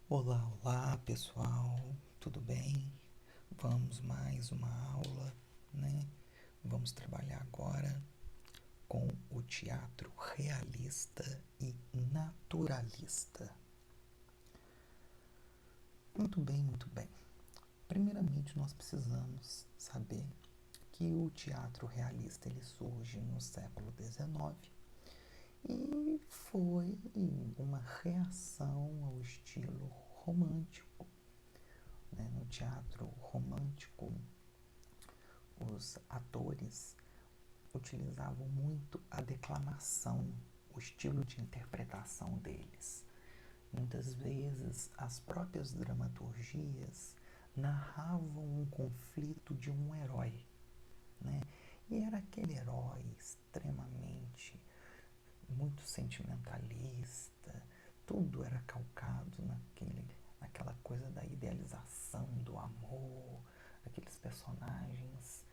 Olá, olá pessoal, tudo bem? Vamos mais uma aula, né? Vamos trabalhar agora com o teatro realista e naturalista. Muito bem, muito bem. Primeiramente, nós precisamos saber que o teatro realista ele surge no século XIX e foi uma reação ao estilo romântico, né? No teatro romântico, os atores utilizavam muito a declamação, o estilo de interpretação deles. Muitas vezes as próprias dramaturgias narravam um conflito de um herói, né? E era aquele herói extremamente, muito sentimentalista, tudo era calcado naquela coisa da idealização do amor, aqueles personagens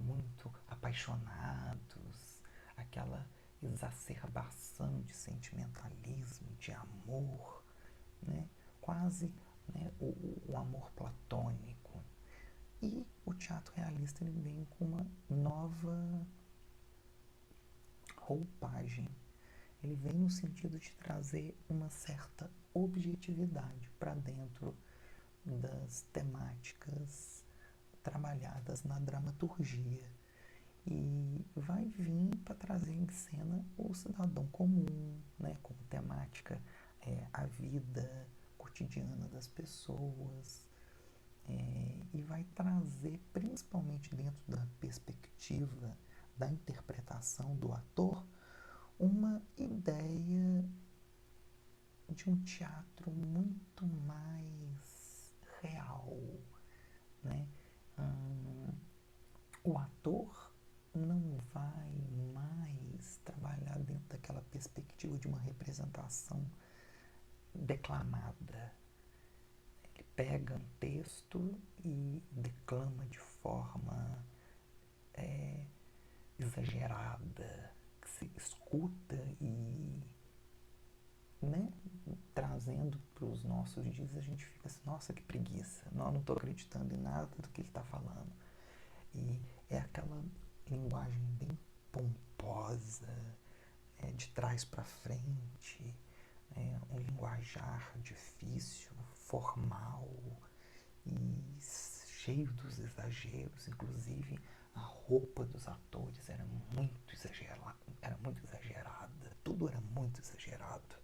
muito apaixonados, aquela exacerbação de sentimentalismo, de amor, né? Quase, né, o amor platônico. E o teatro realista ele vem com uma nova roupagem. Ele vem no sentido de trazer uma certa objetividade para dentro das temáticas trabalhadas na dramaturgia e vai vir para trazer em cena o cidadão comum, né, como temática a vida cotidiana das pessoas, e vai trazer, principalmente dentro da perspectiva da interpretação do ator, uma ideia de um teatro muito mais real, né? O ator não vai mais trabalhar dentro daquela perspectiva de uma representação declamada. Ele pega um texto e declama de forma exagerada, que se escuta e, né, trazendo para os nossos dias, a gente fica assim, nossa, que preguiça, não estou acreditando em nada do que ele está falando. E é aquela linguagem bem pomposa, de trás para frente, um linguajar difícil, formal e cheio dos exageros. Inclusive, a roupa dos atores era muito exagerada, tudo era muito exagerado.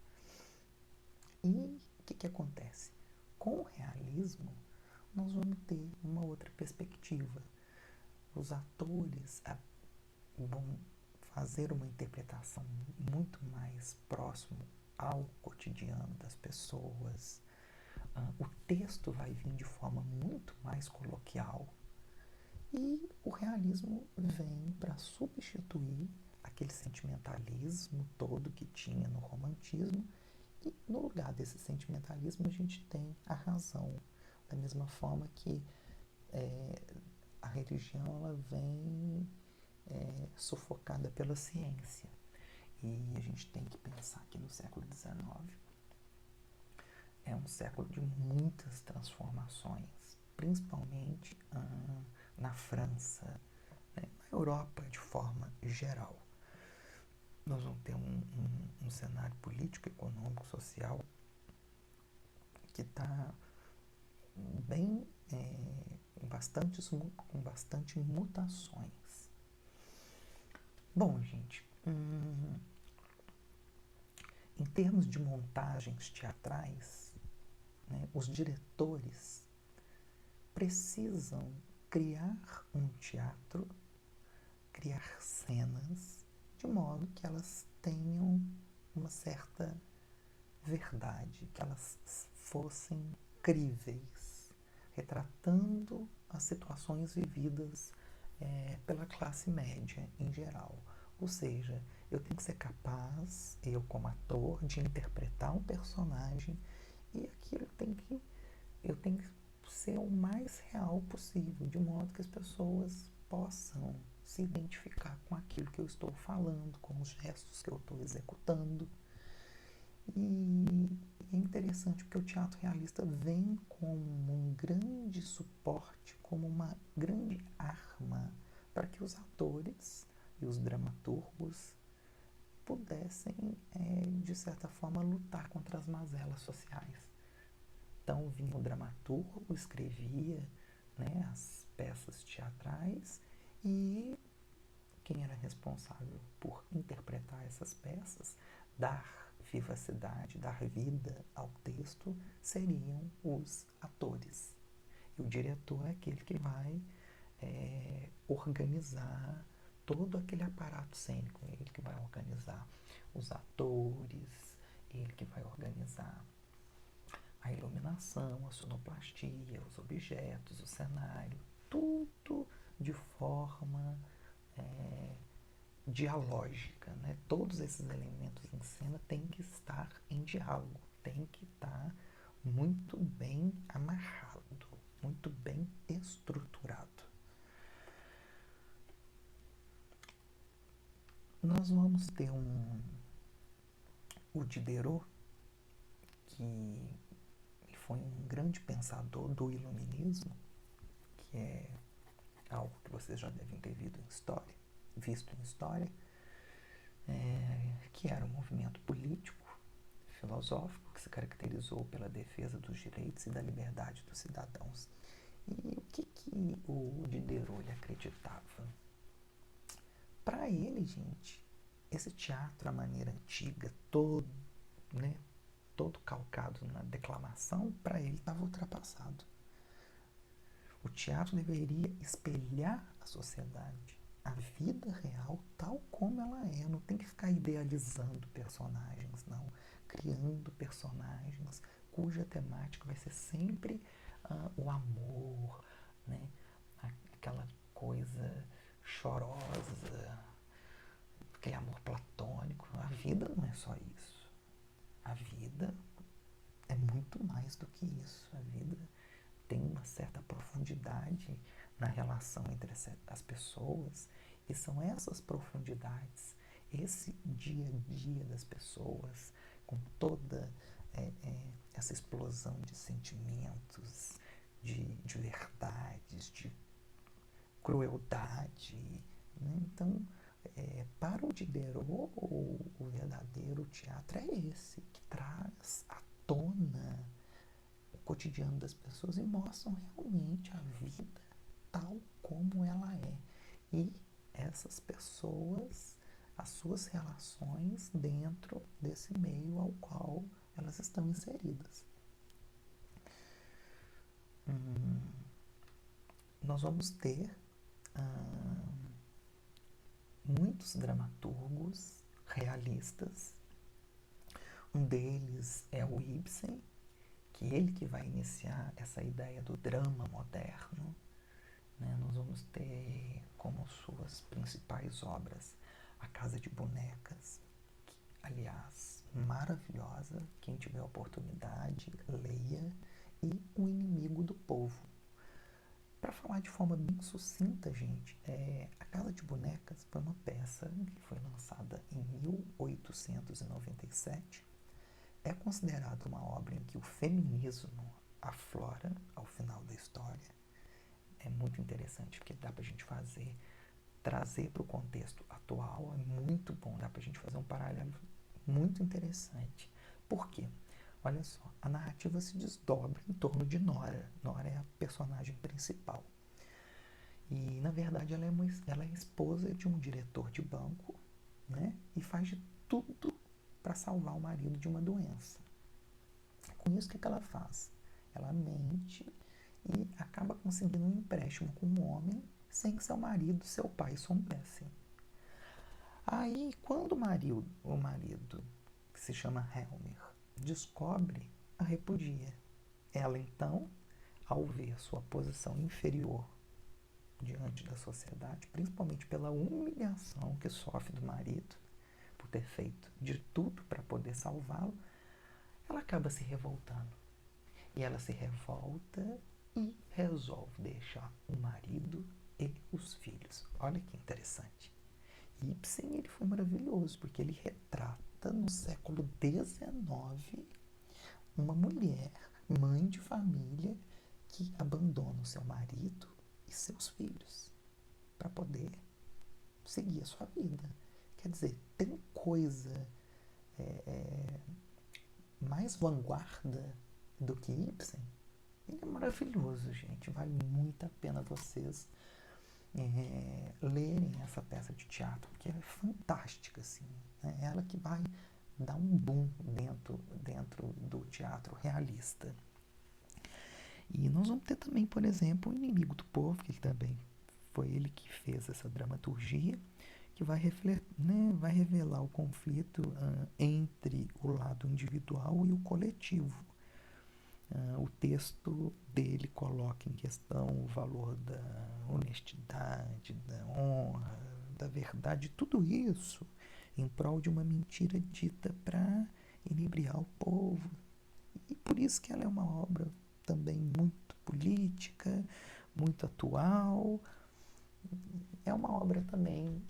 E o que acontece? Com o realismo, nós vamos ter uma outra perspectiva. Os atores vão fazer uma interpretação muito mais próximo ao cotidiano das pessoas. O texto vai vir de forma muito mais coloquial e o realismo vem para substituir aquele sentimentalismo todo que tinha no romantismo e no lugar desse sentimentalismo a gente tem a razão, da mesma forma que a religião ela vem sufocada pela ciência. E a gente tem que pensar que no século XIX é um século de muitas transformações, principalmente na França, né, na Europa de forma geral. Nós vamos ter um cenário político, econômico, social que está bem com bastante mutações. Bom, gente, em termos de montagens teatrais, né, os diretores precisam criar um teatro, criar cenas, de modo que elas tenham uma certa verdade, que elas fossem críveis, retratando as situações vividas pela classe média em geral. Ou seja, eu tenho que ser capaz, eu como ator, de interpretar um personagem e eu tenho que ser o mais real possível, de modo que as pessoas possam se identificar com aquilo que eu estou falando, com os gestos que eu estou executando. E é interessante porque o teatro realista vem como um grande suporte, como uma grande arma para que os atores e os dramaturgos pudessem, de certa forma, lutar contra as mazelas sociais. Então vinha o dramaturgo, escrevia, né, as peças teatrais, e quem era responsável por interpretar essas peças, dar vivacidade, dar vida ao texto, seriam os atores. E o diretor é aquele que vai organizar todo aquele aparato cênico, ele que vai organizar os atores, ele que vai organizar a iluminação, a sonoplastia, os objetos, o cenário, tudo de forma dialógica, né? Todos esses elementos em cena têm que estar em diálogo, têm que estar muito bem amarrado, muito bem estruturado. Nós vamos ter o Diderot, que foi um grande pensador do iluminismo, que é algo que vocês já devem ter visto em história, que era um movimento político, filosófico, que se caracterizou pela defesa dos direitos e da liberdade dos cidadãos. E o que o Diderot acreditava? Para ele, gente, esse teatro, a maneira antiga, todo calcado na declamação, para ele estava ultrapassado. O teatro deveria espelhar a sociedade, a vida real tal como ela é. Não tem que ficar idealizando personagens, não. Criando personagens cuja temática vai ser sempre o amor, né? Aquela coisa chorosa, aquele amor platônico. A vida não é só isso. A vida é muito mais do que isso. A vida tem uma certa profundidade na relação entre as pessoas, e são essas profundidades, esse dia a dia das pessoas, com toda essa explosão de sentimentos, de verdades, de crueldade, né? Então, para o Diderot, o verdadeiro teatro é esse, que traz à tona o cotidiano das pessoas e mostram realmente a vida tal como ela é. E essas pessoas, as suas relações dentro desse meio ao qual elas estão inseridas. Nós vamos ter muitos dramaturgos realistas. Um deles é o Ibsen, que ele que vai iniciar essa ideia do drama moderno, né? Nós vamos ter como suas principais obras A Casa de Bonecas, que, aliás, maravilhosa, quem tiver oportunidade, leia, e O Inimigo do Povo. Para falar de forma bem sucinta, gente, A Casa de Bonecas foi uma peça que foi lançada em 1897. É considerada uma obra em que o feminismo aflora ao final da história. É muito interessante, porque dá pra gente trazer para o contexto atual, é muito bom, dá pra gente fazer um paralelo muito interessante. Por quê? Olha só, a narrativa se desdobra em torno de Nora. Nora é a personagem principal. E, na verdade, ela é esposa de um diretor de banco, né? E faz de tudo para salvar o marido de uma doença. Com isso, o que ela faz? Ela mente e acaba conseguindo um empréstimo com um homem sem que seu marido, seu pai, soubessem. Aí, quando o marido, que se chama Helmer, descobre, a repudia. Ela, então, ao ver sua posição inferior diante da sociedade, principalmente pela humilhação que sofre do marido, por ter feito de tudo para poder salvá-lo, ela acaba se revoltando. E ela se revolta e resolve deixar o marido e os filhos. Olha que interessante. Ibsen, ele foi maravilhoso, porque ele retrata retrata no século XIX uma mulher, mãe de família, que abandona o seu marido e seus filhos para poder seguir a sua vida. Quer dizer, tem coisa mais vanguarda do que Ibsen? Ele é maravilhoso, gente. Vale muito a pena vocês lerem essa peça de teatro, porque ela é fantástica, assim. É ela que vai dar um boom dentro do teatro realista. E nós vamos ter também, por exemplo, o Inimigo do Povo, que também foi ele que fez essa dramaturgia, que vai revelar o conflito entre o lado individual e o coletivo. O texto dele coloca em questão o valor da honestidade, da honra, da verdade, tudo isso em prol de uma mentira dita para inebriar o povo. E por isso que ela é uma obra também muito política, muito atual. É uma obra também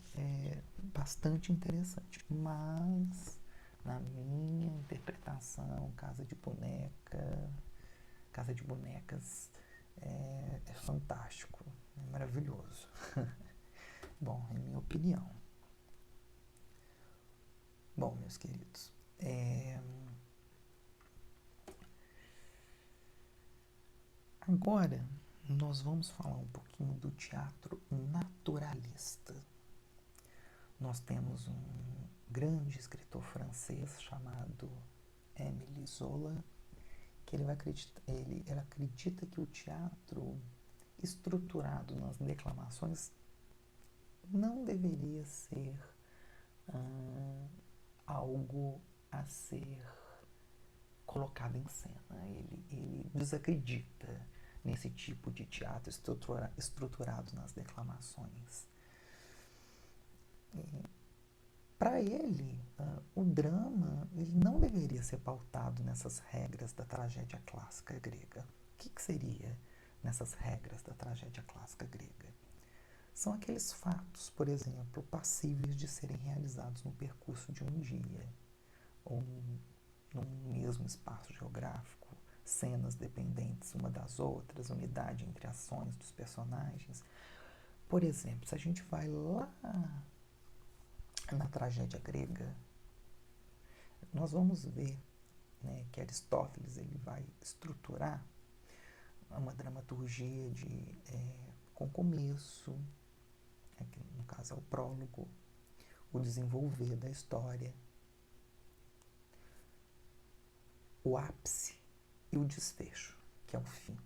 bastante interessante, mas na minha interpretação, Casa de Bonecas é fantástico, é maravilhoso. Bom, é minha opinião. Bom, meus queridos, agora nós vamos falar um pouquinho do teatro naturalista. Nós temos um grande escritor francês chamado Émile Zola, que ele acredita que o teatro estruturado nas declamações não deveria ser algo a ser colocado em cena. Ele desacredita nesse tipo de teatro estruturado nas declamações. Para ele, o drama ele não deveria ser pautado nessas regras da tragédia clássica grega. O que seria nessas regras da tragédia clássica grega? São aqueles fatos, por exemplo, passíveis de serem realizados no percurso de um dia, ou num mesmo espaço geográfico, cenas dependentes uma das outras, unidade entre ações dos personagens. Por exemplo, se a gente vai lá na tragédia grega, nós vamos ver, né, que Aristóteles ele vai estruturar uma dramaturgia com começo, que no caso é o prólogo, o desenvolver da história, o ápice e o desfecho, que é o fim,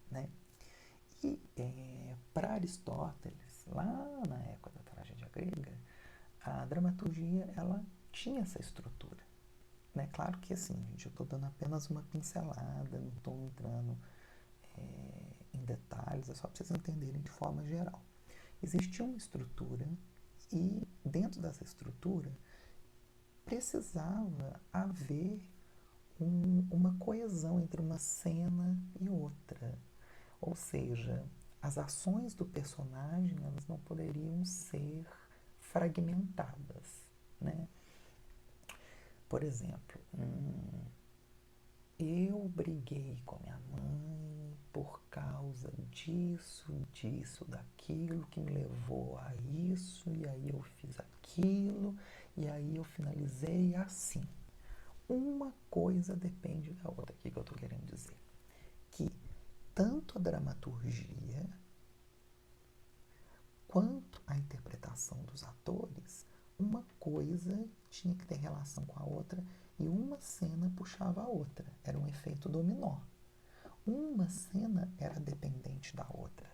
né? E para Aristóteles, lá na época da tragédia grega, a dramaturgia ela tinha essa estrutura, né? Claro que assim, gente, eu estou dando apenas uma pincelada, não estou entrando em detalhes, é só para vocês entenderem de forma geral. Existia uma estrutura e dentro dessa estrutura precisava haver uma coesão entre uma cena e outra. Ou seja, as ações do personagem elas não poderiam ser fragmentadas, né? Por exemplo, eu briguei com minha mãe por causa disso, daquilo que me levou a isso, e aí eu fiz aquilo, e aí eu finalizei assim. Uma coisa depende da outra. O que eu estou querendo dizer? Que tanto a dramaturgia quanto a interpretação dos atores, uma coisa tinha que ter relação com a outra e uma cena puxava a outra. Era um efeito dominó. Uma cena era dependente da outra.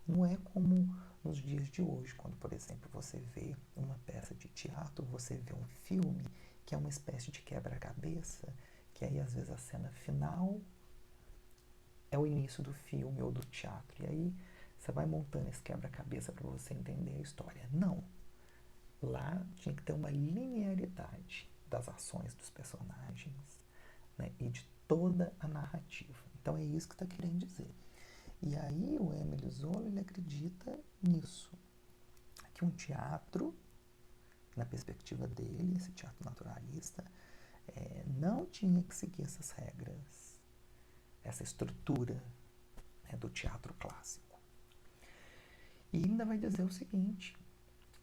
Não é como nos dias de hoje, quando, por exemplo, você vê uma peça de teatro, você vê um filme, que é uma espécie de quebra-cabeça, que aí às vezes a cena final é o início do filme ou do teatro. E aí você vai montando esse quebra-cabeça para você entender a história. Não. Lá tinha que ter uma linearidade das ações dos personagens, né, e de toda a narrativa. Então é isso que está querendo dizer. E aí o Émile Zola ele acredita nisso, que um teatro na perspectiva dele, esse teatro naturalista, não tinha que seguir essas regras, essa estrutura, né, do teatro clássico. E ainda vai dizer o seguinte: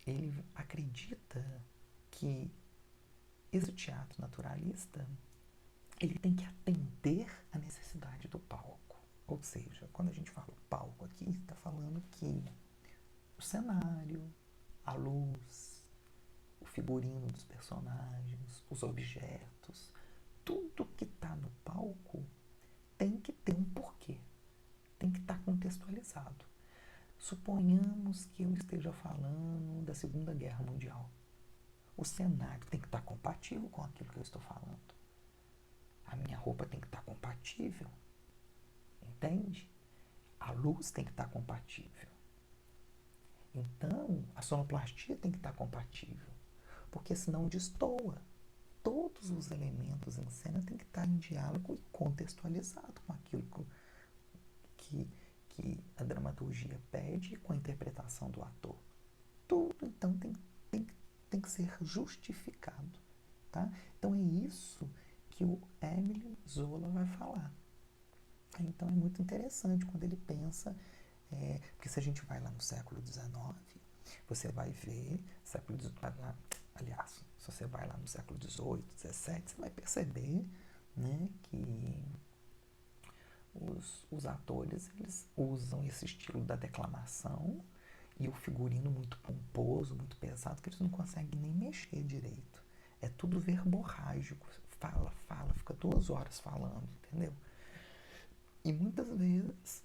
ele acredita que esse teatro naturalista ele tem que atender à necessidade do palco. Ou seja, quando a gente fala palco aqui, está falando que o cenário, a luz, o figurino dos personagens, os objetos, tudo que está no palco tem que ter um porquê, tem que estar contextualizado. Suponhamos que eu esteja falando da Segunda Guerra Mundial. O cenário tem que estar compatível com aquilo que eu estou falando. A minha roupa tem que estar compatível, entende? A luz tem que estar compatível. Então, a sonoplastia tem que estar compatível, porque senão destoa. Todos os elementos em cena têm que estar em diálogo e contextualizado com aquilo que a dramaturgia pede, com a interpretação do ator. Tudo, então, tem que ser justificado. Tá? Então, é isso que o Émile Zola vai falar. Então, é muito interessante quando ele pensa, porque se a gente vai lá no século XIX, você vai ver, aliás, se você vai lá no século XVIII, XVII, você vai perceber, né, que os atores eles usam esse estilo da declamação e o figurino muito pomposo, muito pesado, que eles não conseguem nem mexer direito. É tudo verborrágico. Fala, fica 2 horas falando, entendeu? E muitas vezes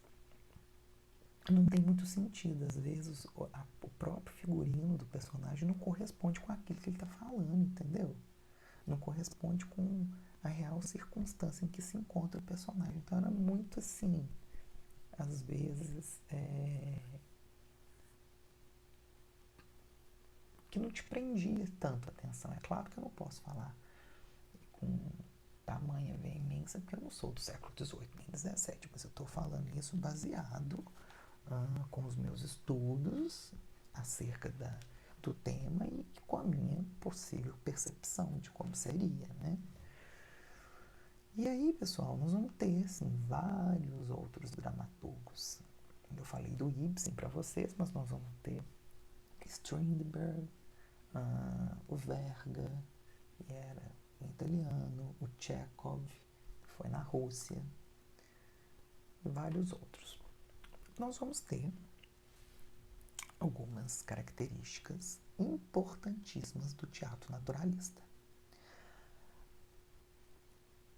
não tem muito sentido. Às vezes o próprio figurino do personagem não corresponde com aquilo que ele está falando, entendeu? Não corresponde com a real circunstância em que se encontra o personagem. Então era muito assim, às vezes, que não te prendia tanto a atenção. É claro que eu não posso falar com tamanha veemência, porque eu não sou do século XVIII nem XVII, mas eu estou falando isso baseado com os meus estudos acerca do tema e com a minha possível percepção de como seria, né? E aí, pessoal, nós vamos ter, assim, vários outros dramaturgos. Eu falei do Ibsen para vocês, mas nós vamos ter Strindberg, o Verga, que era italiano, o Chekhov, que foi na Rússia, e vários outros. Nós vamos ter algumas características importantíssimas do teatro naturalista.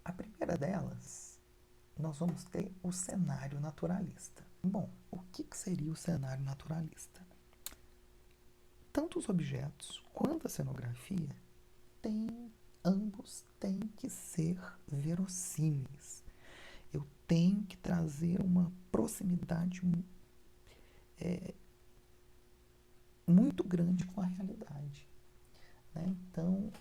A primeira delas, nós vamos ter o cenário naturalista. Bom, o que seria o cenário naturalista? Tanto os objetos quanto a cenografia ambos têm que ser verossímeis. Eu tenho que trazer uma proximidade muito grande com a realidade, né? Então,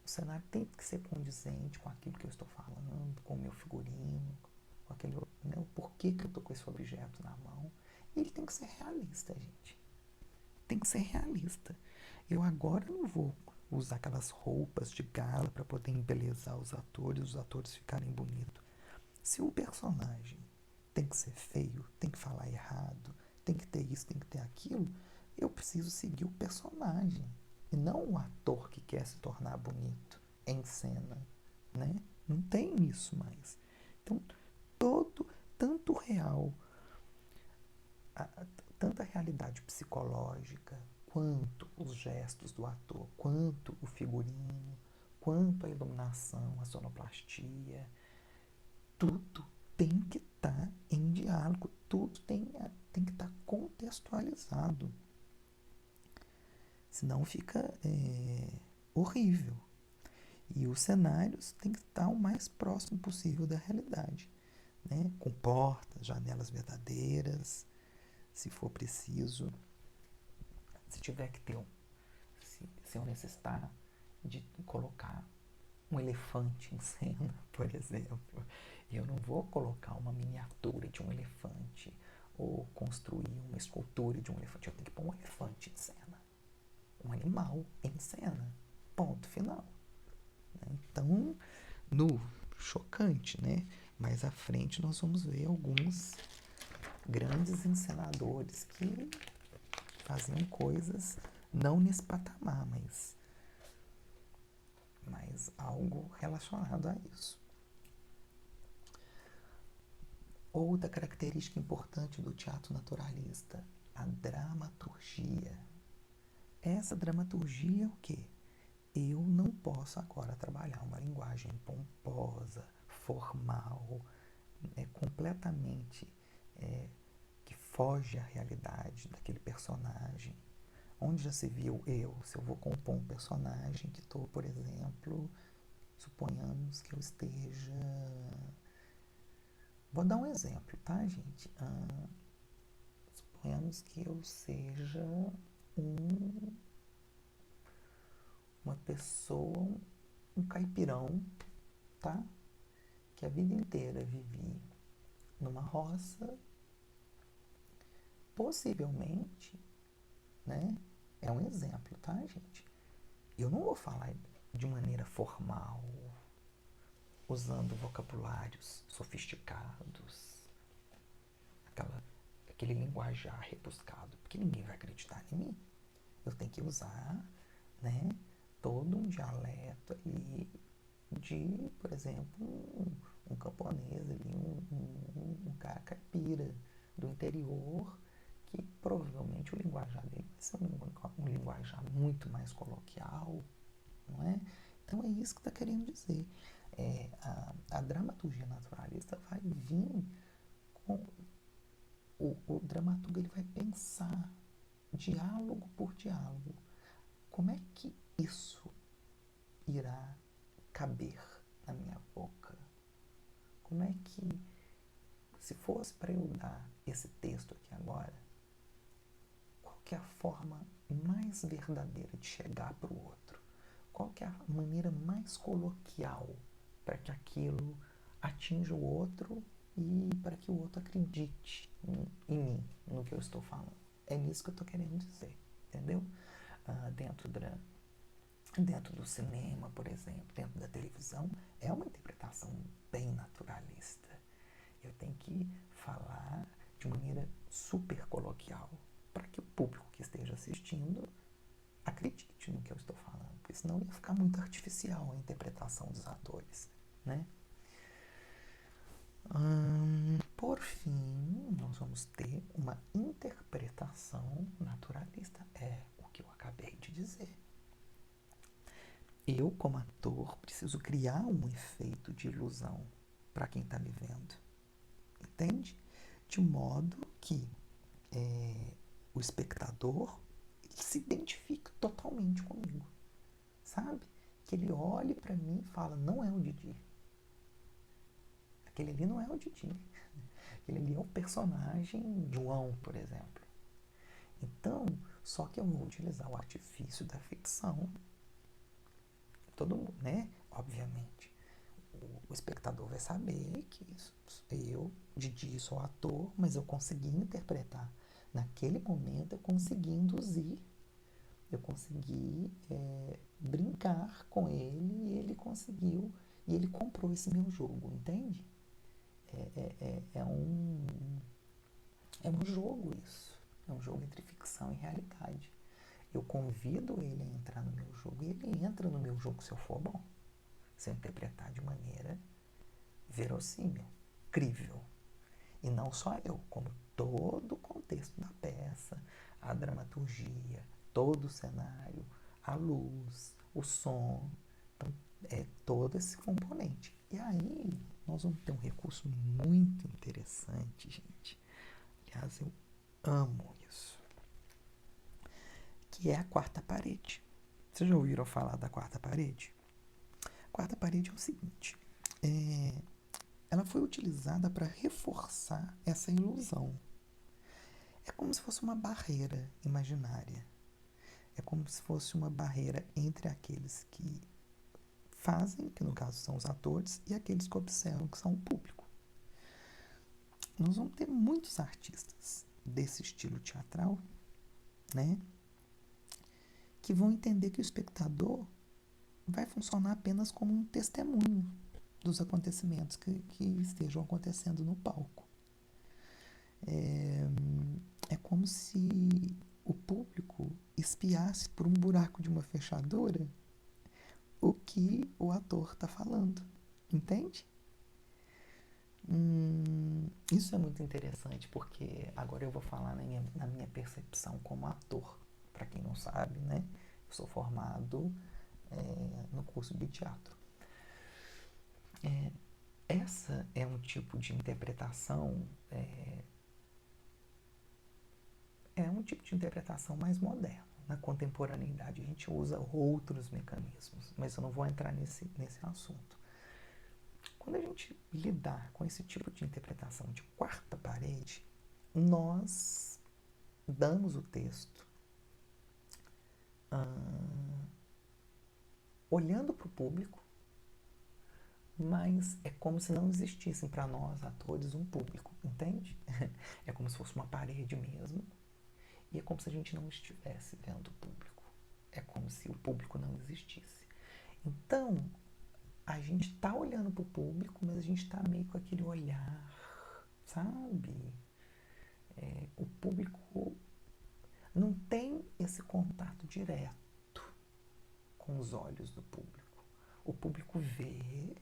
o cenário tem que ser condizente com aquilo que eu estou falando, com o meu figurino, com aquele, né, o porquê que eu estou com esse objeto na mão. E ele tem que ser realista, gente. Tem que ser realista. Eu agora não vou usar aquelas roupas de gala para poder embelezar os atores ficarem bonitos. Se o personagem tem que ser feio, tem que falar errado, tem que ter isso, tem que ter aquilo, eu preciso seguir o personagem e não o ator que quer se tornar bonito em cena, né? Não tem isso mais. Então, tanto real, tanta realidade psicológica, quanto os gestos do ator, quanto o figurino, quanto a iluminação, a sonoplastia, tudo tem que estar em diálogo, tudo tem que estar contextualizado. Senão fica horrível. E os cenários têm que estar o mais próximo possível da realidade, né? Com portas, janelas verdadeiras, se for preciso. Se tiver que ter se eu necessitar de colocar um elefante em cena, por exemplo, eu não vou colocar uma miniatura de um elefante ou construir uma escultura de um elefante. Eu tenho que pôr um elefante em cena. um animal em cena. Ponto final. Então, chocante, né? Mais à frente nós vamos ver alguns grandes encenadores que faziam coisas não nesse patamar, mas algo relacionado a isso. Outra característica importante do teatro naturalista, a dramaturgia. Essa dramaturgia é o quê? Eu não posso agora trabalhar uma linguagem pomposa, formal, completamente que foge à realidade daquele personagem. Onde já se viu se eu vou compor um personagem que estou, por exemplo, suponhamos que eu esteja... Vou dar um exemplo, tá, gente? Suponhamos que eu seja uma pessoa, um caipirão, tá? Que a vida inteira vivi numa roça, possivelmente, né? É um exemplo, tá, gente? Eu não vou falar de maneira formal, usando vocabulários sofisticados, aquele linguajar rebuscado, porque ninguém vai acreditar em mim. Eu tenho que usar, né, todo um dialeto ali de, por exemplo, um camponês ali, um cara caipira do interior, que provavelmente o linguajar dele vai ser um linguajar muito mais coloquial, não é? Então é isso que está querendo dizer. A dramaturgia naturalista vai vir com... O dramaturgo ele vai pensar diálogo por diálogo. Como é que isso irá caber na minha boca? Como é que, se fosse para eu dar esse texto aqui agora, qual que é a forma mais verdadeira de chegar para o outro? Qual que é a maneira mais coloquial para que aquilo atinja o outro e para que o outro acredite em mim, no que eu estou falando? É nisso que eu estou querendo dizer, entendeu? Dentro do cinema, por exemplo, dentro da televisão, é uma interpretação bem naturalista. Eu tenho que falar de maneira super coloquial para que o público que esteja assistindo acredite no que eu estou falando, porque senão ia ficar muito artificial a interpretação dos atores, né? Por fim, nós vamos ter uma interpretação naturalista. É o que eu acabei de dizer. Eu, como ator, preciso criar um efeito de ilusão para quem está me vendo. Entende? De modo que o espectador se identifique totalmente comigo. Sabe? Que ele olhe para mim e fala, não é o Didi. Aquele ali não é o Didi. Aquele ali é o personagem João, por exemplo. Então, só que eu vou utilizar o artifício da ficção. Todo mundo, né? Obviamente. O espectador vai saber que eu, Didi, sou ator, mas eu consegui interpretar. Naquele momento, eu consegui induzir, eu consegui brincar com ele e ele conseguiu, e ele comprou esse meu jogo, entende? É um jogo isso. É um jogo entre ficção e realidade. Eu convido ele a entrar no meu jogo e ele entra no meu jogo se eu for bom. Se eu interpretar de maneira verossímil, crível. E não só eu, como todo o contexto da peça, a dramaturgia, todo o cenário, a luz, o som. Então, é todo esse componente. E aí, nós vamos ter um recurso muito interessante, gente. Aliás, eu amo isso. Que é a quarta parede. Vocês já ouviram falar da quarta parede? A quarta parede é o seguinte. Ela foi utilizada para reforçar essa ilusão. É como se fosse uma barreira imaginária. É como se fosse uma barreira entre aqueles que fazem, que no caso são os atores, e aqueles que observam, que são o público. Nós vamos ter muitos artistas desse estilo teatral, né, que vão entender que o espectador vai funcionar apenas como um testemunho dos acontecimentos que estejam acontecendo no palco. É como se o público espiasse por um buraco de uma fechadura o que o ator está falando, entende? Isso é muito interessante, porque agora eu vou falar na minha percepção como ator. Para quem não sabe, né? Eu sou formado no curso de teatro. Essa é um tipo de interpretação, é um tipo de interpretação mais moderno. Na contemporaneidade a gente usa outros mecanismos, mas eu não vou entrar nesse assunto. Quando a gente lidar com esse tipo de interpretação de quarta parede, nós damos o texto olhando para o público, mas é como se não existissem para nós, atores, um público, entende? É como se fosse uma parede mesmo, e é como se a gente não estivesse vendo o público. É como se o público não existisse. Então, a gente está olhando para o público, mas a gente está meio com aquele olhar, sabe? O público não tem esse contato direto com os olhos do público. O público vê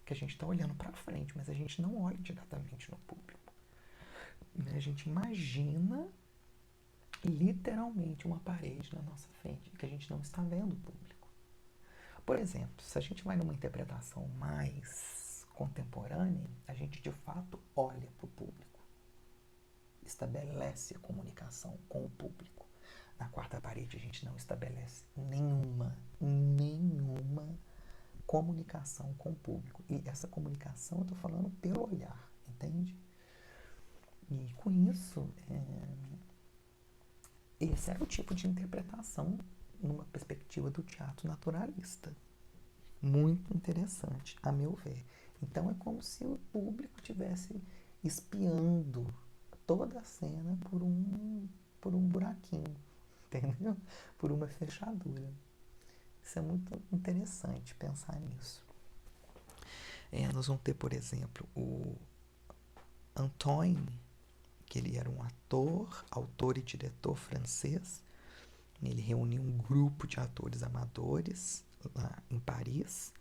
que a gente está olhando para frente, mas a gente não olha diretamente no público. A gente imagina literalmente uma parede na nossa frente, que a gente não está vendo o público. Por exemplo, se a gente vai numa interpretação mais contemporânea, a gente de fato olha para o público, estabelece a comunicação com o público. Na quarta parede a gente não estabelece nenhuma comunicação com o público. E essa comunicação eu estou falando pelo olhar, entende? E com isso, esse era o tipo de interpretação numa perspectiva do teatro naturalista. Muito interessante, a meu ver. Então é como se o público estivesse espiando toda a cena por um buraquinho, entendeu? Por uma fechadura. Isso é muito interessante pensar nisso. Nós vamos ter, por exemplo, o Antoine, que ele era um ator, autor e diretor francês. Ele reuniu um grupo de atores amadores lá em Paris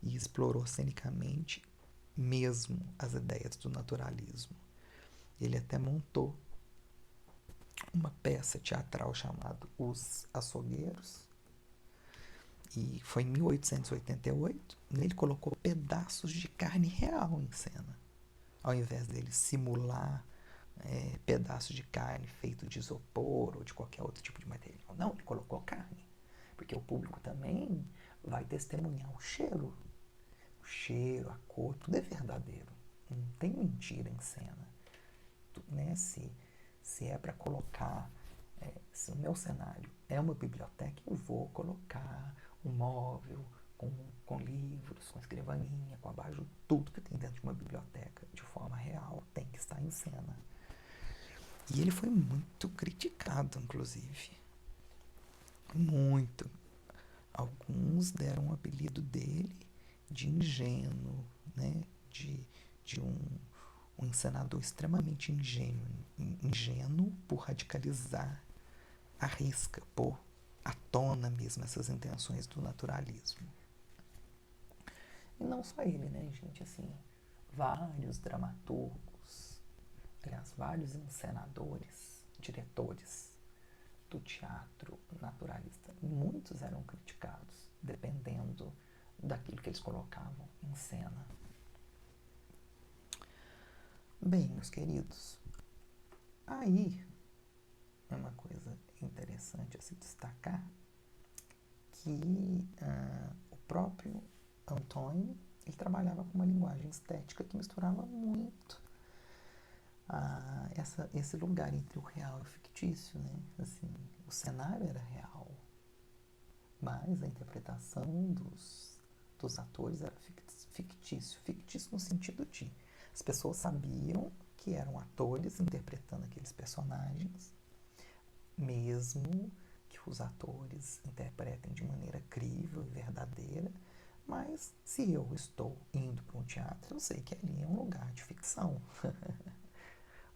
e explorou cenicamente mesmo as ideias do naturalismo. Ele até montou uma peça teatral chamada Os Açougueiros, e foi em 1888. Ele colocou pedaços de carne real em cena, ao invés dele simular pedaços de carne feito de isopor ou de qualquer outro tipo de material. Não, ele colocou carne, porque o público também vai testemunhar o cheiro, a cor, tudo é verdadeiro, não tem mentira em cena, né? Se é para colocar, se o meu cenário é uma biblioteca, eu vou colocar um móvel com livros, com escrivaninha, com abajur, tudo que tem dentro de uma biblioteca de forma real tem que estar em cena. E ele foi muito criticado, inclusive. Muito. Alguns deram o apelido dele de ingênuo, né? de um encenador extremamente ingênuo por radicalizar à risca, pôr à tona mesmo essas intenções do naturalismo. E não só ele, né, gente? Assim, vários dramaturgos, aliás, vários encenadores, diretores do teatro naturalista, muitos eram criticados, dependendo daquilo que eles colocavam em cena. Bem, meus queridos, aí é uma coisa interessante a se destacar que o próprio Antoine, ele trabalhava com uma linguagem estética que misturava muito esse lugar entre o real e o fictício, né? Assim, o cenário era real, mas a interpretação dos atores era fictício no sentido de as pessoas sabiam que eram atores interpretando aqueles personagens, mesmo que os atores interpretem de maneira crível e verdadeira, mas se eu estou indo para um teatro, eu sei que ali é um lugar de ficção,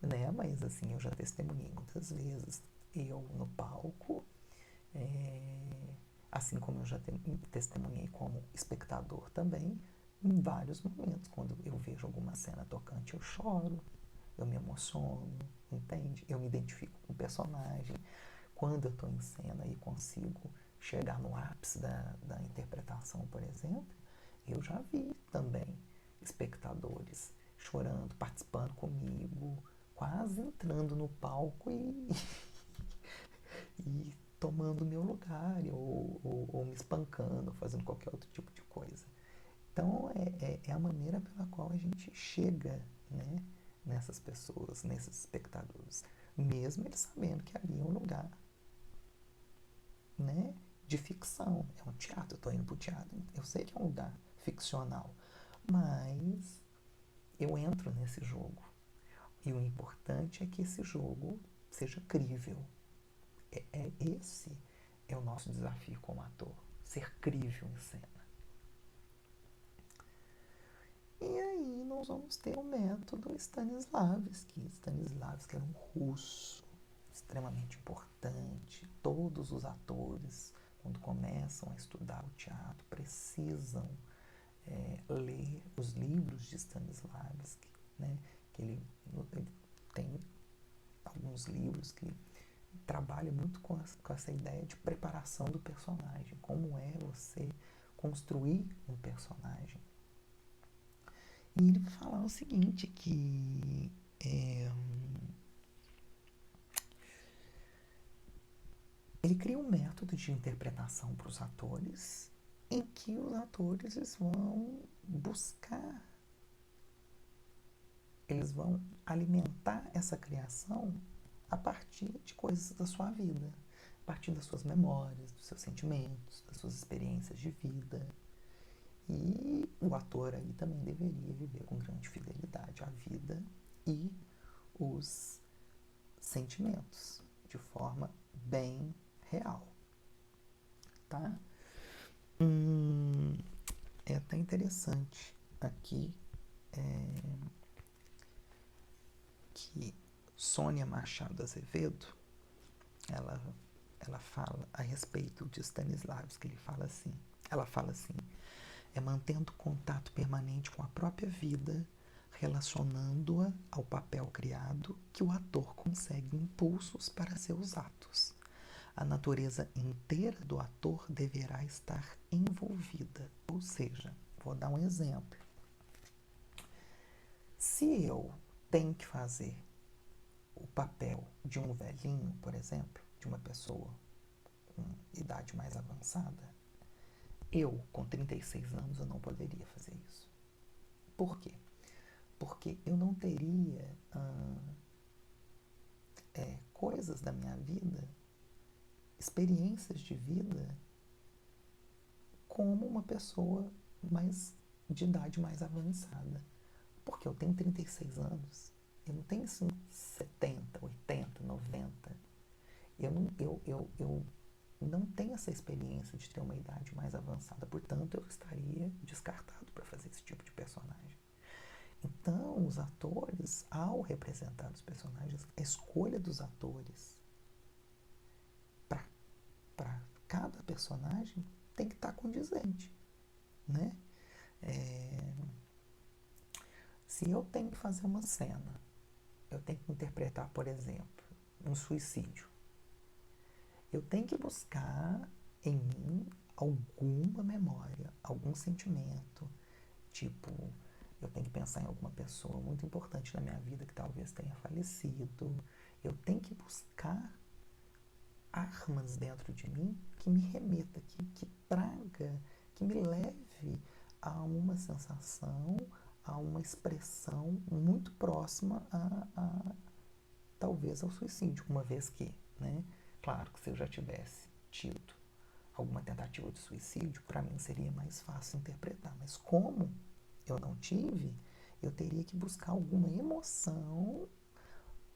né? Mas assim, eu já testemunhei muitas vezes, eu no palco, assim como eu já testemunhei como espectador também, em vários momentos, quando eu vejo alguma cena tocante, eu choro, eu me emociono, entende? Eu me identifico com o personagem. Quando eu estou em cena e consigo chegar no ápice da interpretação, por exemplo, eu já vi também espectadores chorando, participando comigo, quase entrando no palco e tomando meu lugar, ou me espancando, fazendo qualquer outro tipo de coisa. Então, é a maneira pela qual a gente chega, né, nessas pessoas, nesses espectadores, mesmo eles sabendo que ali é um lugar, né, de ficção, é um teatro, eu estou indo para o teatro, eu sei que é um lugar ficcional, mas eu entro nesse jogo, e o importante é que esse jogo seja crível. Esse é o nosso desafio como ator, ser crível em cena. E aí nós vamos ter o método Stanislavski. Stanislavski era um russo extremamente importante. Todos os atores, quando começam a estudar o teatro, precisam ler os livros de Stanislavski, né? Que ele tem alguns livros que trabalham muito com essa ideia de preparação do personagem. Como é você construir um personagem. E ele vai falar o seguinte, que ele cria um método de interpretação para os atores, em que os atores vão buscar, eles vão alimentar essa criação a partir de coisas da sua vida, a partir das suas memórias, dos seus sentimentos, das suas experiências de vida. E o ator aí também deveria viver com grande fidelidade a vida e os sentimentos, de forma bem real, tá? É até interessante aqui que Sônia Machado Azevedo, ela fala a respeito de Stanislavski, ela fala assim, mantendo contato permanente com a própria vida, relacionando-a ao papel criado, que o ator consegue impulsos para seus atos. A natureza inteira do ator deverá estar envolvida. Ou seja, vou dar um exemplo. Se eu tenho que fazer o papel de um velhinho, por exemplo, de uma pessoa com idade mais avançada, eu, com 36 anos, eu não poderia fazer isso. Por quê? Porque eu não teria coisas da minha vida, experiências de vida, como uma pessoa de idade mais avançada. Porque eu tenho 36 anos, eu não tenho assim, 70, 80, 90. Eu não tenho essa experiência de ter uma idade mais avançada, portanto eu estaria descartado para fazer esse tipo de personagem. Então, os atores, ao representar os personagens, a escolha dos atores para cada personagem tem que estar condizente, né? Se eu tenho que fazer uma cena, eu tenho que interpretar, por exemplo, um suicídio, eu tenho que buscar em mim alguma memória, algum sentimento, tipo, eu tenho que pensar em alguma pessoa muito importante na minha vida que talvez tenha falecido. Eu tenho que buscar armas dentro de mim que me remeta, que traga, que me leve a uma sensação, a uma expressão muito próxima talvez ao suicídio, uma vez que, né? Claro que se eu já tivesse tido alguma tentativa de suicídio, para mim seria mais fácil interpretar, mas como eu não tive, eu teria que buscar alguma emoção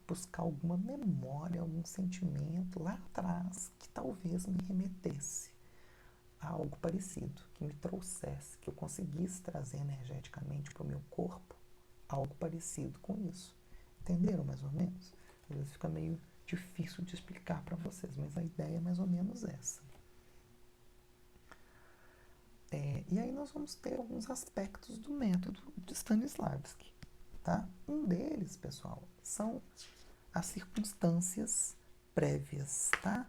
buscar alguma memória, algum sentimento lá atrás que talvez me remetesse a algo parecido, que me trouxesse, que eu conseguisse trazer energeticamente para o meu corpo algo parecido com isso. Entenderam mais ou menos? Às vezes fica meio difícil de explicar para vocês, mas a ideia é mais ou menos essa. E aí nós vamos ter alguns aspectos do método de Stanislavski. Tá? Um deles, pessoal, são as circunstâncias prévias. Tá?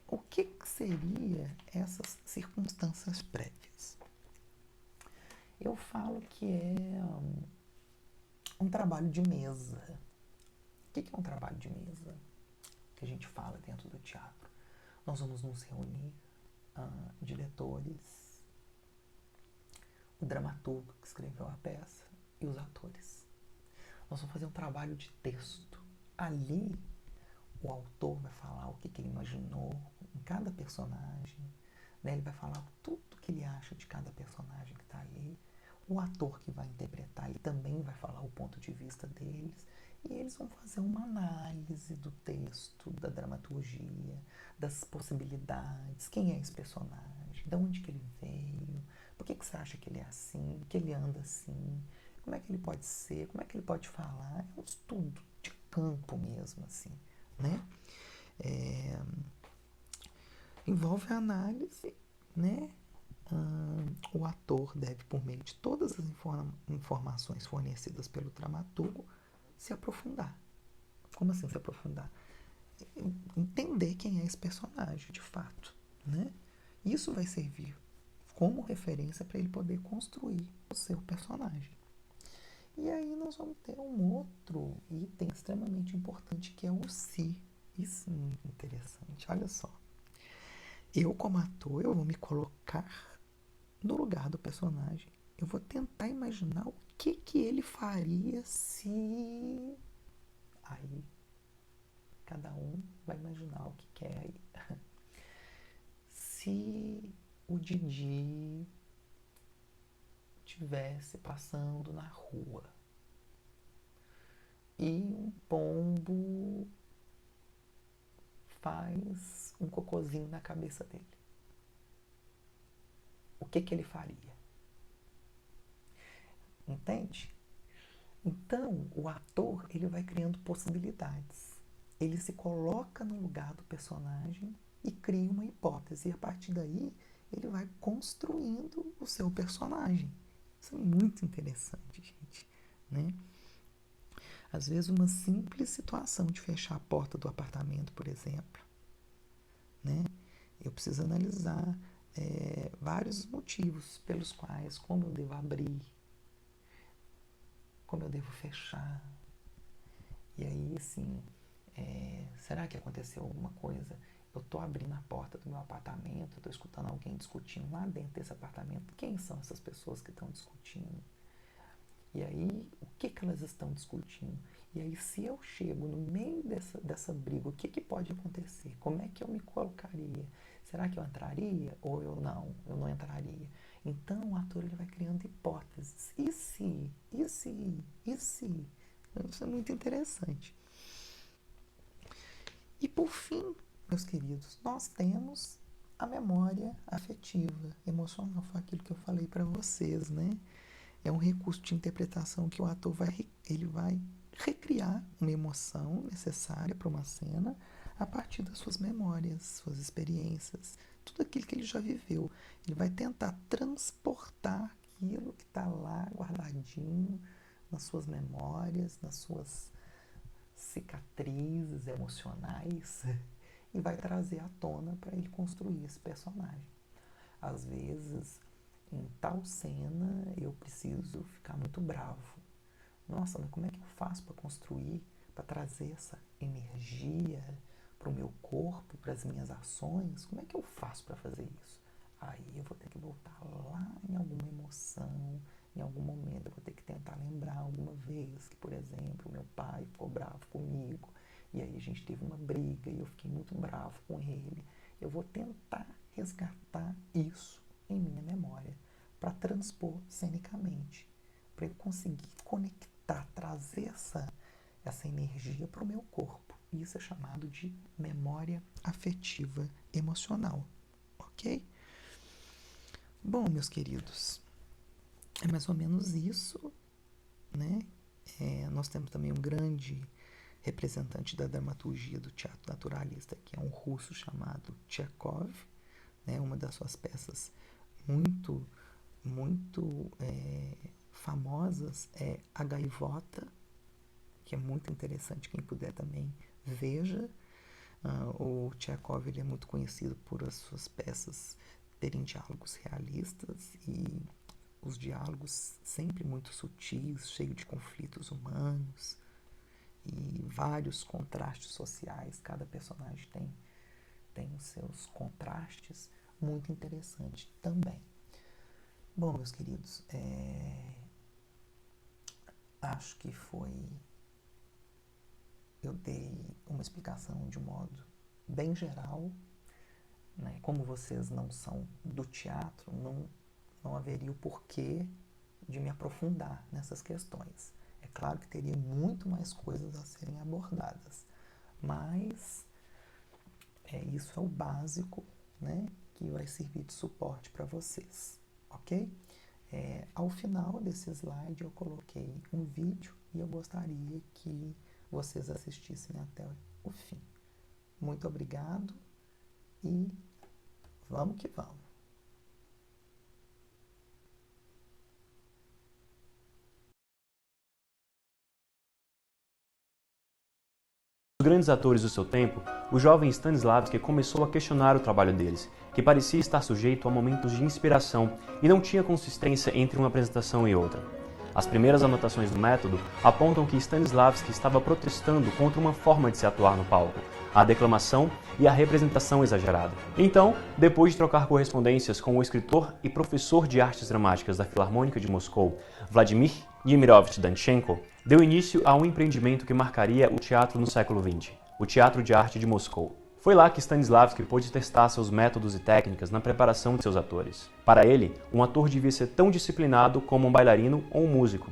O que seria essas circunstâncias prévias? Eu falo que é um trabalho de mesa. O que é um trabalho de mesa que a gente fala dentro do teatro? Nós vamos nos reunir, diretores, o dramaturgo que escreveu a peça e os atores. Nós vamos fazer um trabalho de texto. Ali, o autor vai falar o que ele imaginou em cada personagem, né? Ele vai falar tudo que ele acha de cada personagem que está ali. O ator que vai interpretar, ele também vai falar o ponto de vista deles. E eles vão fazer uma análise do texto, da dramaturgia, das possibilidades. Quem é esse personagem? De onde que ele veio? Por que você acha que ele é assim? Que ele anda assim? Como é que ele pode ser? Como é que ele pode falar? É um estudo de campo mesmo, assim, né? Envolve a análise, né? O ator deve, por meio de todas as informações fornecidas pelo dramaturgo, se aprofundar. Como assim se aprofundar? Entender quem é esse personagem, de fato, né? Isso vai servir como referência para ele poder construir o seu personagem. E aí nós vamos ter um outro item extremamente importante, que é o se. Isso é muito interessante, olha só. Eu, como ator, eu vou me colocar no lugar do personagem. Eu vou tentar imaginar o que ele faria se... Aí, cada um vai imaginar o que quer aí. Se o Didi estivesse passando na rua e um pombo faz um cocôzinho na cabeça dele, o que ele faria? Entende? Então, o ator, ele vai criando possibilidades. Ele se coloca no lugar do personagem e cria uma hipótese. E a partir daí, ele vai construindo o seu personagem. Isso é muito interessante, gente, né? Às vezes, uma simples situação de fechar a porta do apartamento, por exemplo, né? Eu preciso analisar vários motivos pelos quais, como eu devo abrir, como eu devo fechar. E aí, assim, será que aconteceu alguma coisa? Eu estou abrindo a porta do meu apartamento, estou escutando alguém discutindo lá dentro desse apartamento. Quem são essas pessoas que estão discutindo? E aí, o que elas estão discutindo? E aí, se eu chego no meio dessa briga, o que pode acontecer? Como é que eu me colocaria? Será que eu entraria ou eu não entraria? Então, o ator ele vai criando hipóteses. E se? E se? E se? Isso é muito interessante. E por fim, meus queridos, nós temos a memória afetiva, emocional. Foi aquilo que eu falei para vocês, né? É um recurso de interpretação que o ator vai recriar uma emoção necessária para uma cena a partir das suas memórias, suas experiências, tudo aquilo que ele já viveu. Ele vai tentar transportar aquilo que está lá guardadinho nas suas memórias, nas suas cicatrizes emocionais e vai trazer à tona para ele construir esse personagem. Às vezes, em tal cena, eu preciso ficar muito bravo. Nossa, mas como é que eu faço para construir, para trazer essa energia para o meu corpo, para as minhas ações? Como é que eu faço para fazer isso? Aí eu vou ter que voltar lá em alguma emoção, em algum momento. Eu vou ter que tentar lembrar alguma vez que, por exemplo, meu pai ficou bravo comigo. E aí a gente teve uma briga e eu fiquei muito bravo com ele. Eu vou tentar resgatar isso em minha memória para transpor cenicamente, para eu conseguir conectar, trazer essa energia para o meu corpo. Isso é chamado de memória afetiva emocional, ok? Bom, meus queridos, é mais ou menos isso, né? Nós temos também um grande representante da dramaturgia do teatro naturalista, que é um russo chamado Tchekhov, né? Uma das suas peças muito famosas é A Gaivota, que é muito interessante, quem puder também veja. O Tchekhov, ele é muito conhecido por as suas peças terem diálogos realistas e os diálogos sempre muito sutis, cheios de conflitos humanos e vários contrastes sociais. Cada personagem tem os seus contrastes, muito interessante também. Bom, meus queridos, acho que eu dei uma explicação de um modo bem geral, né? Como vocês não são do teatro, não haveria o porquê de me aprofundar nessas questões. É claro que teria muito mais coisas a serem abordadas, mas isso é o básico, né, que vai servir de suporte para vocês, ok? Ao final desse slide eu coloquei um vídeo e eu gostaria que vocês assistissem até o fim. Muito obrigado e vamos que vamos. Os grandes atores do seu tempo, o jovem Stanislavski começou a questionar o trabalho deles, que parecia estar sujeito a momentos de inspiração e não tinha consistência entre uma apresentação e outra. As primeiras anotações do método apontam que Stanislavski estava protestando contra uma forma de se atuar no palco, a declamação e a representação exagerada. Então, depois de trocar correspondências com o escritor e professor de artes dramáticas da Filarmônica de Moscou, Vladimir Yemirovich Danchenko, deu início a um empreendimento que marcaria o teatro no século XX, o Teatro de Arte de Moscou. Foi lá que Stanislavski pôde testar seus métodos e técnicas na preparação de seus atores. Para ele, um ator devia ser tão disciplinado como um bailarino ou um músico.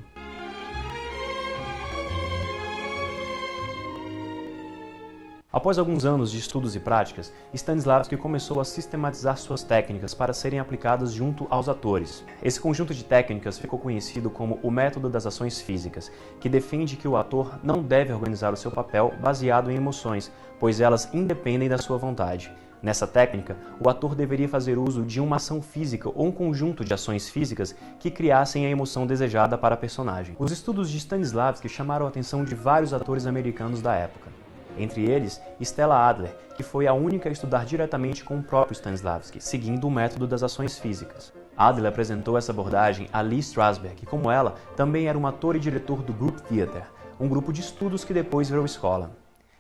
Após alguns anos de estudos e práticas, Stanislavski começou a sistematizar suas técnicas para serem aplicadas junto aos atores. Esse conjunto de técnicas ficou conhecido como o método das ações físicas, que defende que o ator não deve organizar o seu papel baseado em emoções, pois elas independem da sua vontade. Nessa técnica, o ator deveria fazer uso de uma ação física ou um conjunto de ações físicas que criassem a emoção desejada para a personagem. Os estudos de Stanislavski chamaram a atenção de vários atores americanos da época. Entre eles, Stella Adler, que foi a única a estudar diretamente com o próprio Stanislavski, seguindo o método das ações físicas. Adler apresentou essa abordagem a Lee Strasberg, que, como ela, também era um ator e diretor do Group Theater, um grupo de estudos que depois virou escola.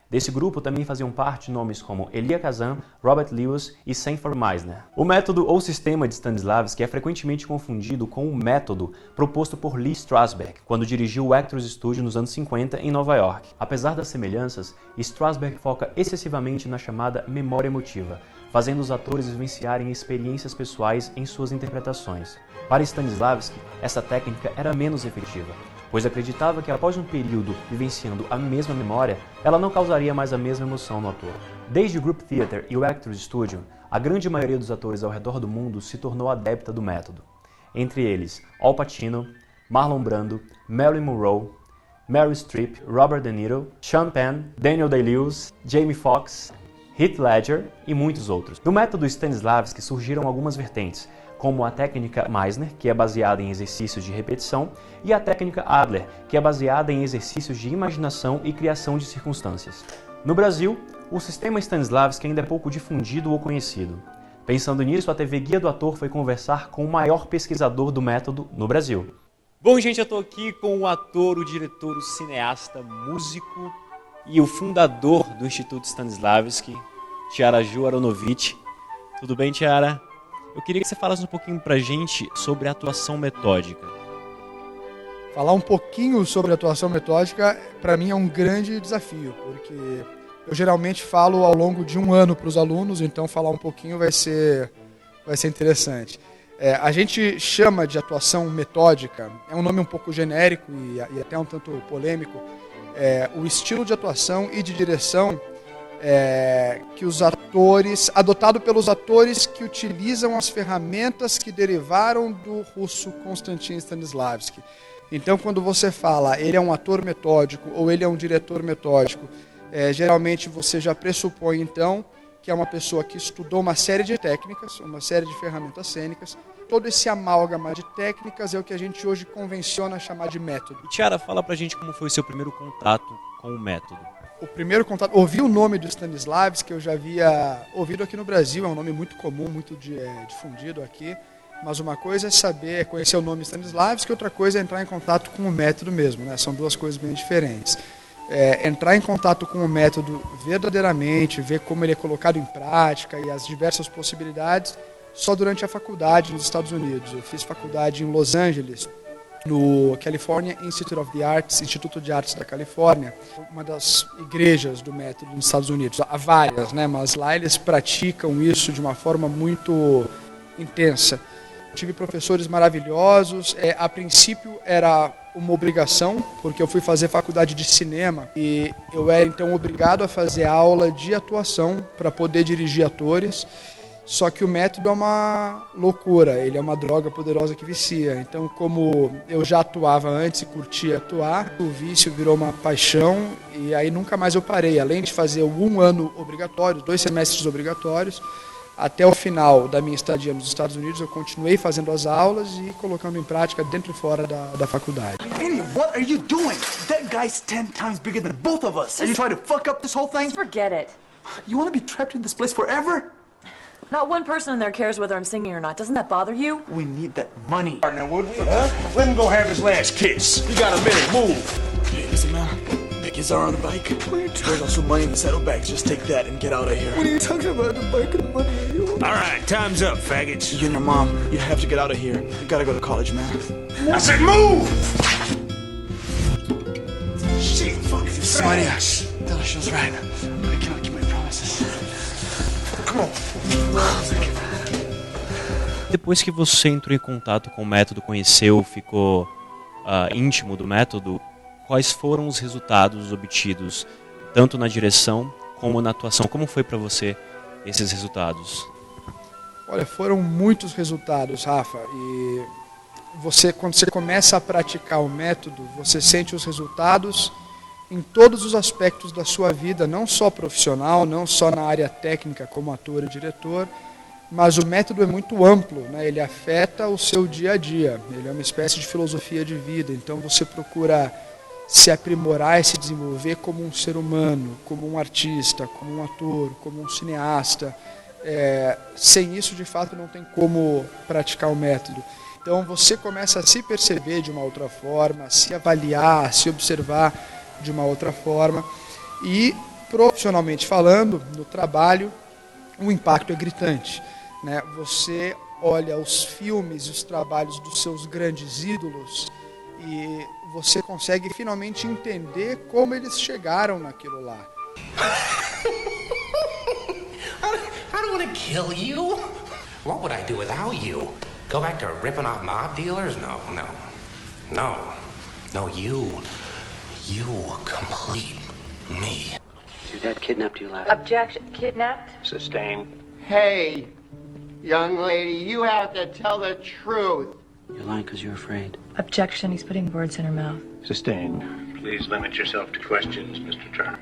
Desse grupo também faziam parte nomes como Elia Kazan, Robert Lewis e Sanford Meisner. O método ou sistema de Stanislavski é frequentemente confundido com o método proposto por Lee Strasberg, quando dirigiu o Actors Studio nos anos 50 em Nova York. Apesar das semelhanças, Strasberg foca excessivamente na chamada memória emotiva, fazendo os atores vivenciarem experiências pessoais em suas interpretações. Para Stanislavski, essa técnica era menos efetiva, pois acreditava que após um período vivenciando a mesma memória, ela não causaria mais a mesma emoção no ator. Desde o Group Theater e o Actors Studio, a grande maioria dos atores ao redor do mundo se tornou adepta do método. Entre eles, Al Pacino, Marlon Brando, Marilyn Monroe, Meryl Streep, Robert De Niro, Sean Penn, Daniel Day-Lewis, Jamie Foxx, Heath Ledger e muitos outros. No método Stanislavski surgiram algumas vertentes, como a técnica Meisner, que é baseada em exercícios de repetição, e a técnica Adler, que é baseada em exercícios de imaginação e criação de circunstâncias. No Brasil, o sistema Stanislavski ainda é pouco difundido ou conhecido. Pensando nisso, a TV Guia do Ator foi conversar com o maior pesquisador do método no Brasil. Bom, gente, eu estou aqui com o ator, o diretor, o cineasta, músico e o fundador do Instituto Stanislavski, Tiaraju Aronovitch. Tudo bem, Tiara? Eu queria que você falasse um pouquinho pra gente sobre a atuação metódica. Falar um pouquinho sobre atuação metódica, para mim, é um grande desafio, porque eu geralmente falo ao longo de um ano para os alunos, então falar um pouquinho vai ser interessante. A gente chama de atuação metódica, é um nome um pouco genérico e até um tanto polêmico, o estilo de atuação e de direção que os atores, adotado pelos atores que utilizam as ferramentas que derivaram do russo Konstantin Stanislavski. Então, quando você fala, ele é um ator metódico ou ele é um diretor metódico, geralmente você já pressupõe, então, que é uma pessoa que estudou uma série de técnicas, uma série de ferramentas cênicas. Todo esse amálgama de técnicas é o que a gente hoje convenciona chamar de método. E Tiara, fala pra gente como foi o seu primeiro contato com o método. O primeiro contato, ouvi o nome do Stanislavski, que eu já havia ouvido aqui no Brasil, é um nome muito comum, muito difundido aqui, mas uma coisa é saber, conhecer o nome Stanislavski, outra coisa é entrar em contato com o método mesmo, né? São duas coisas bem diferentes. Entrar em contato com o método verdadeiramente, ver como ele é colocado em prática e as diversas possibilidades, só durante a faculdade nos Estados Unidos. Eu fiz faculdade em Los Angeles, no California Institute of the Arts, Instituto de Artes da Califórnia, uma das igrejas do método nos Estados Unidos. Há várias, né? Mas lá eles praticam isso de uma forma muito intensa. Tive professores maravilhosos. A princípio era uma obrigação, porque eu fui fazer faculdade de cinema e eu era então obrigado a fazer aula de atuação para poder dirigir atores. Só que o método é uma loucura, ele é uma droga poderosa que vicia. Então, como eu já atuava antes e curtia atuar, o vício virou uma paixão e aí nunca mais eu parei. Além de fazer 1 ano obrigatório, 2 semestres obrigatórios, até o final da minha estadia nos Estados Unidos, eu continuei fazendo as aulas e colocando em prática dentro e fora da faculdade. Annie, what are you doing? That guy's 10 times bigger than both of us. Are you trying to fuck up this whole thing? Forget it. You want to be trapped in this place forever? Not one person in there cares whether I'm singing or not. Doesn't that bother you? We need that money. Partner, would we? Huh? Let him go have his last kiss. You got a minute, move. Hey, listen, man. Pick his on the bike. There's also money in the saddlebags. Just take that and get out of here. What are you talking about? The bike and the money? All right, time's up, faggots. You and your mom, you have to get out of here. You gotta go to college, man. I said move! Shit, fuck this. Maria, Delicious right. I cannot keep my promises. Come on. Depois que você entrou em contato com o método, conheceu, ficou íntimo do método, quais foram os resultados obtidos, tanto na direção como na atuação? Como foi para você esses resultados? Olha, foram muitos resultados, Rafa, e quando você começa a praticar o método, você sente os resultados em todos os aspectos da sua vida, não só profissional, não só na área técnica como ator e diretor, mas o método é muito amplo, né? Ele afeta o seu dia a dia, ele é uma espécie de filosofia de vida, então você procura se aprimorar e se desenvolver como um ser humano, como um artista, como um ator, como um cineasta. Sem isso, de fato, não tem como praticar o método. Então você começa a se perceber de uma outra forma, a se avaliar, a se observar de uma outra forma e, profissionalmente falando, no trabalho, o impacto é gritante, né? Você olha os filmes e os trabalhos dos seus grandes ídolos e você consegue finalmente entender como eles chegaram naquilo lá. I don't want to kill you. What would I do without you? Go back to ripping off mob dealers? No, you complete me. Your dad kidnapped you last. Objection. Kidnapped? Sustained. Hey, young lady, you have to tell the truth. You're lying because you're afraid. Objection. He's putting words in her mouth. Sustained. Please limit yourself to questions, Mr. Turner.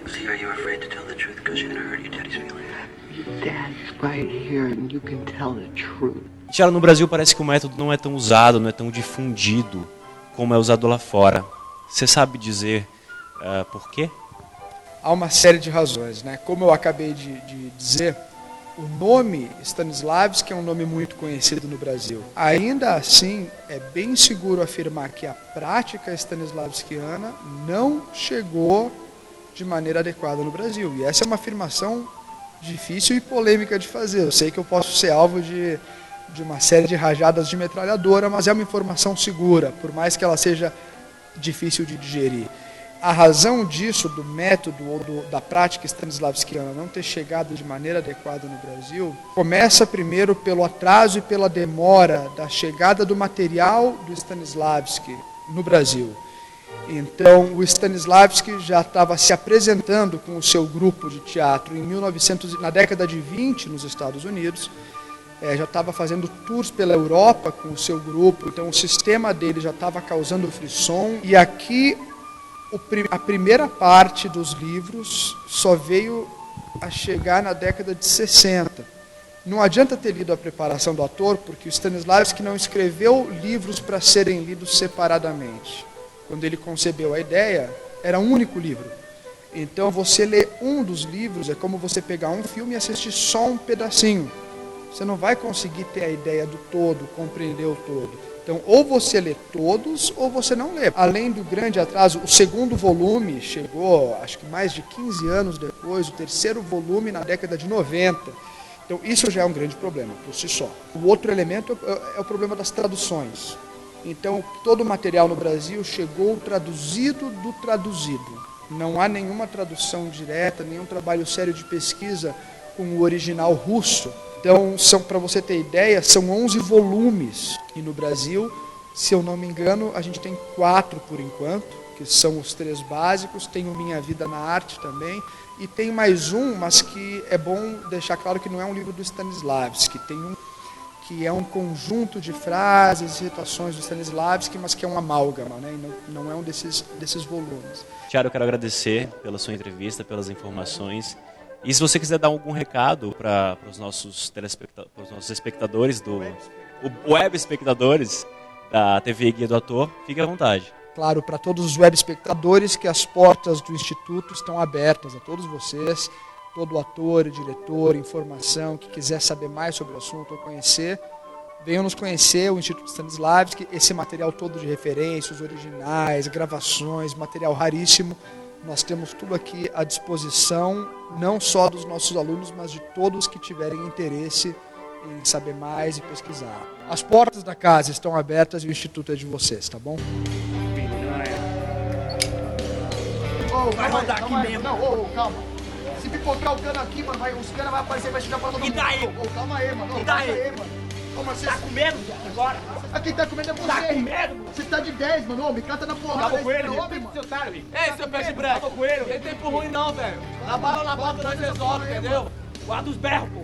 See, are you afraid to tell the truth because you're going to hurt your daddy's feelings? Your daddy's right here and you can tell the truth. Tiara, no Brasil parece que o método não é tão usado, não é tão difundido como é usado lá fora. Você sabe dizer por quê? Há uma série de razões, né? Como eu acabei de dizer, o nome Stanislavski é um nome muito conhecido no Brasil. Ainda assim, é bem seguro afirmar que a prática stanislavskiana não chegou de maneira adequada no Brasil. E essa é uma afirmação difícil e polêmica de fazer. Eu sei que eu posso ser alvo de uma série de rajadas de metralhadora, mas é uma informação segura, por mais que ela seja difícil de digerir. A razão disso, do método ou da prática stanislavskiana não ter chegado de maneira adequada no Brasil, começa primeiro pelo atraso e pela demora da chegada do material do Stanislavski no Brasil. Então, o Stanislavski já estava se apresentando com o seu grupo de teatro na década de 20 nos Estados Unidos, já estava fazendo tours pela Europa com o seu grupo, então o sistema dele já estava causando frisson, e aqui a primeira parte dos livros só veio a chegar na década de 60. Não adianta ter lido a preparação do ator, porque o Stanislavski não escreveu livros para serem lidos separadamente. Quando ele concebeu a ideia, era um único livro. Então, você lê um dos livros, é como você pegar um filme e assistir só um pedacinho. Você não vai conseguir ter a ideia do todo, compreender o todo. Então, ou você lê todos, ou você não lê. Além do grande atraso, o segundo volume chegou, acho que mais de 15 anos depois, o terceiro volume na década de 90. Então, isso já é um grande problema, por si só. O outro elemento é o problema das traduções. Então, todo o material no Brasil chegou traduzido do traduzido. Não há nenhuma tradução direta, nenhum trabalho sério de pesquisa com o original russo. Então, para você ter ideia, são 11 volumes. E no Brasil, se eu não me engano, a gente tem 4 por enquanto, que são os 3 básicos. Tem o Minha Vida na Arte também. E tem mais um, mas que é bom deixar claro que não é um livro do Stanislavski, que é um conjunto de frases e citações do Stanislavski, mas que é um amálgama, né? E não é um desses volumes. Tiago, eu quero agradecer pela sua entrevista, pelas informações. E se você quiser dar algum recado para os nossos espectadores, web espectadores da TV Guia do Ator, fique à vontade. Claro, para todos os web espectadores, que as portas do Instituto estão abertas a todos vocês. Todo ator, diretor, informação, que quiser saber mais sobre o assunto ou conhecer, venham nos conhecer, o Instituto Stanislavski, esse material todo de referências, originais, gravações, material raríssimo, nós temos tudo aqui à disposição, não só dos nossos alunos, mas de todos que tiverem interesse em saber mais e pesquisar. As portas da casa estão abertas e o Instituto é de vocês, tá bom? Vai mandar aqui mesmo. Não, calma. Se pipocar o cano aqui, mano, os caras vão aparecer e vai chegar pra todo mundo. E daí? Calma aí, mano. E daí? Calma, você tá com medo agora? Quem tá com medo é você. Tá com medo? Você tá de 10, mano. Me canta na porrada. Acabou com ele, homem, mano. Ei, seu peixe branco. Acabou com ele. Tem tempo ruim não, velho. Na bala nós resolve, entendeu? Guarda os berros, pô.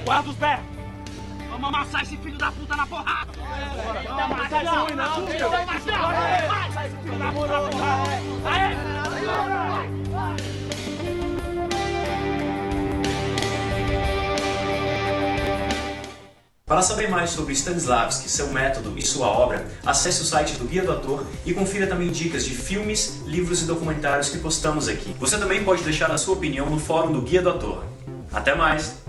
Guarda os berros. Vamos amassar esse filho da puta na porrada. Não vai amassar isso ruim não. Não vai amassar. Vai esse filho da puta na porrada. Aê! Para saber mais sobre Stanislavski, seu método e sua obra, acesse o site do Guia do Ator e confira também dicas de filmes, livros e documentários que postamos aqui. Você também pode deixar a sua opinião no fórum do Guia do Ator. Até mais!